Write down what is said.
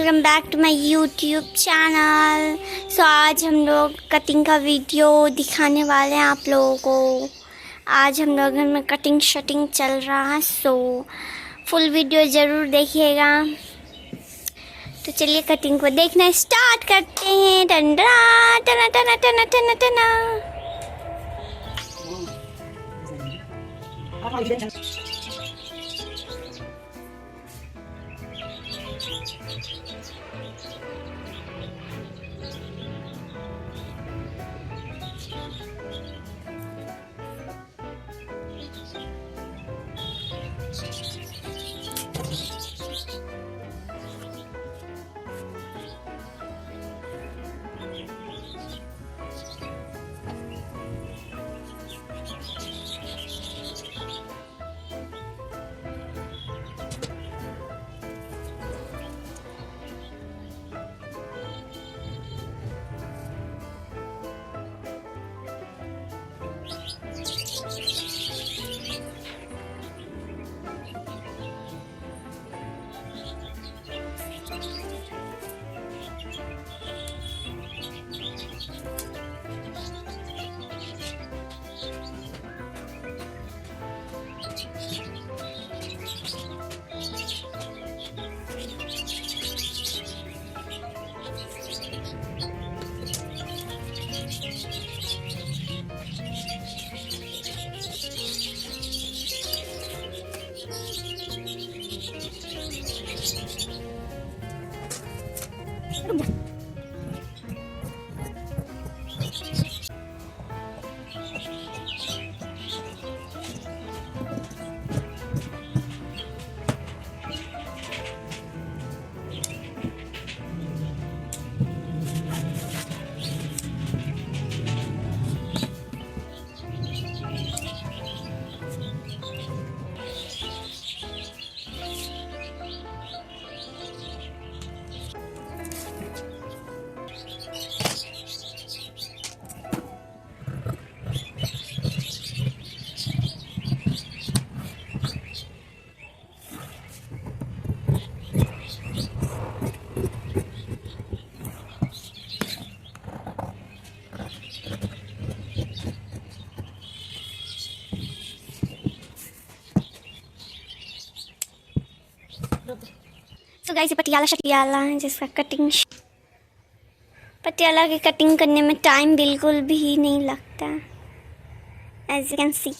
Welcome back to my YouTube channel. So आज हम लोग कटिंग का वीडियो दिखाने वाले हैं आप लोगों को। आज हम लोग घर में कटिंग शटिंग चल रहा है, सो फुल वीडियो ज़रूर देखिएगा। तो चलिए कटिंग को देखना स्टार्ट करते हैं। टना टना टना टना टना टना। तो गाइस ये पटियाला शटियाला है जिसका कटिंग पटियाला की कटिंग करने में टाइम बिल्कुल भी नहीं लगता, एज यू कैन सी।